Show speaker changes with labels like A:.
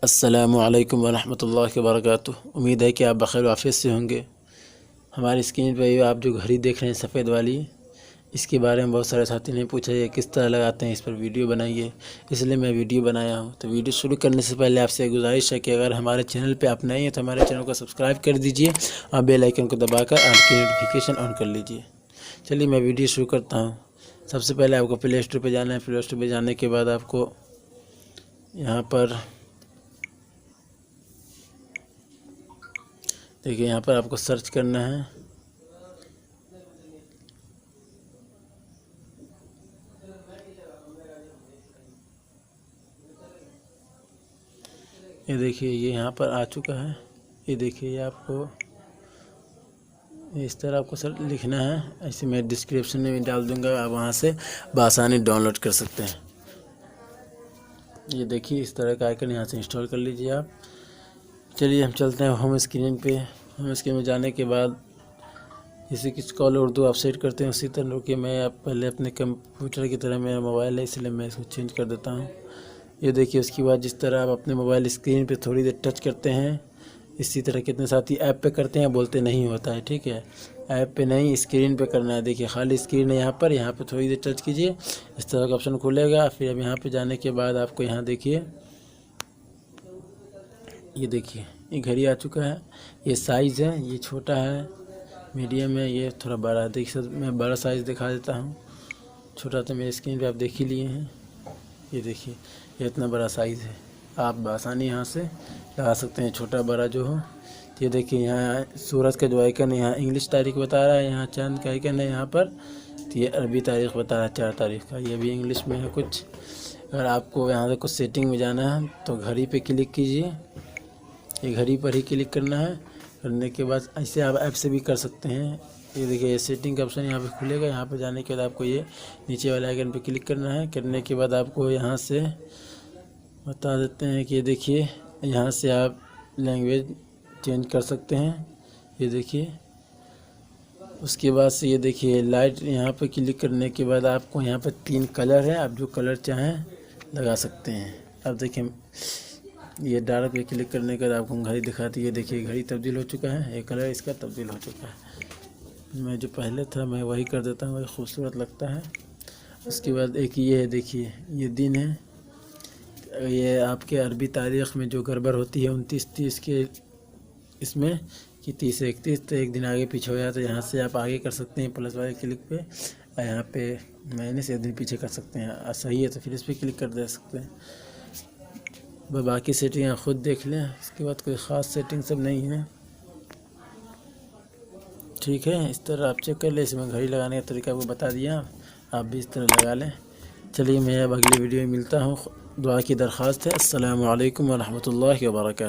A: अस्सलामुअलैकुम वरहमतुल्लाहि वबरकातुहू। उम्मीद है कि आप बख़ैर आफ़ियत से होंगे। हमारी स्क्रीन पर ये आप जो घड़ी देख रहे हैं सफ़ेद वाली, इसके बारे में बहुत सारे साथी ने पूछा ये किस तरह लगाते हैं, इस पर वीडियो बनाइए, इसलिए मैं वीडियो बनाया हूँ। तो वीडियो शुरू करने से पहले आपसे गुजारिश है कि अगर हमारे चैनल पर आप नए हैं तो हमारे चैनल को सब्सक्राइब कर दीजिए और बेल आइकन को दबाकर ऑल की नोटिफिकेशन ऑन कर लीजिए। चलिए मैं वीडियो शुरू करता हूँ। सबसे पहले आपको प्ले स्टोर पर जाना है। प्ले स्टोर पर जाने के बाद आपको यहाँ पर देखिए, यहाँ पर आपको सर्च करना है। ये देखिए, ये यहाँ पर आ चुका है। ये देखिए, ये आपको इस तरह आपको सर लिखना है। ऐसे मैं डिस्क्रिप्शन में डाल दूँगा, आप वहाँ से बआसानी डाउनलोड कर सकते हैं। ये देखिए, इस तरह का आइकन यहाँ से इंस्टॉल कर लीजिए आप। चलिए हम चलते हैं होम स्क्रीन पे। होम स्क्रीन में जाने के बाद जैसे कि कॉल उर्दू आप सेट करते हैं उसी तरह के मैं आप पहले अपने कंप्यूटर की तरह मेरा मोबाइल है, इसलिए मैं इसको चेंज कर देता हूँ। ये देखिए, उसके बाद जिस तरह आप अपने मोबाइल स्क्रीन पे थोड़ी देर टच करते हैं, इसी तरह कितने साथी ऐप पे करते हैं, बोलते नहीं होता है। ठीक है, ऐप पे नहीं, स्क्रीन पे करना है। देखिए, खाली स्क्रीन है यहाँ पे थोड़ी देर टच कीजिए, इस तरह का ऑप्शन खुलेगा। फिर अब यहाँ पे जाने के बाद आपको यहाँ देखिए, ये देखिए, ये घड़ी आ चुका है। ये साइज़ है, ये छोटा है, मीडियम है, ये थोड़ा बड़ा है। देखिए मैं बड़ा साइज़ दिखा देता हूँ, छोटा तो मेरे स्क्रीन पे आप देख ही लिए हैं। ये देखिए, ये इतना बड़ा साइज़ है, आप आसानी यहाँ से लगा सकते हैं, छोटा बड़ा जो हो। ये देखिए, यहाँ सूरज का जो आइकन है, यहाँ इंग्लिश तारीख बता रहा है, यहाँ चांद का आइकन है यहाँ पर, तो ये अरबी तारीख बता रहा है 4 तारीख का, ये भी इंग्लिश में है कुछ। अगर आपको यहाँ से कुछ सेटिंग में जाना है तो घड़ी पे क्लिक कीजिए, ये घड़ी पर ही क्लिक करना है। करने के बाद ऐसे आप ऐप से भी कर सकते हैं। ये देखिए, ये सेटिंग का ऑप्शन यहाँ पे खुलेगा। यहाँ पे जाने के बाद आपको ये नीचे वाले आइकन पे क्लिक करना है। करने के बाद आपको यहाँ से बता देते हैं कि ये देखिए, यहाँ से आप लैंग्वेज चेंज कर सकते हैं। ये देखिए, उसके बाद से ये देखिए लाइट, यहाँ पे क्लिक करने के बाद आपको यहाँ पे 3 कलर है, आप जो कलर चाहें लगा सकते हैं। अब देखिए, ये डार्क पे क्लिक करने के बाद आपको घड़ी दिखाती है। देखिए, घड़ी तब्दील हो चुका है, ये कलर इसका तब्दील हो चुका है। मैं जो पहले था मैं वही कर देता हूँ, वही खूबसूरत लगता है। उसके बाद एक ये है, देखिए ये दिन है, ये आपके अरबी तारीख़ में जो गड़बड़ होती है 29-30 के इसमें कि 30 से 31, तो एक दिन आगे पीछे हो जाता है। यहाँ से आप आगे कर सकते हैं प्लस वाले क्लिक पे, और यहाँ पे माइनस एक दिन पीछे कर सकते हैं। सही है तो फिर इस पर क्लिक कर दे सकते हैं। बाकी सेटिंग आप खुद देख लें, इसके बाद कोई ख़ास सेटिंग सब नहीं है। ठीक है, इस तरह आप चेक कर लें। इसमें घड़ी लगाने का तरीका आपको बता दिया, आप भी इस तरह लगा लें। चलिए मैं अब अगली वीडियो में मिलता हूँ। दुआ की दरख्वास्त है। अस्सलामु अलैकुम वरहमतुल्लाहि वबरकातुहू।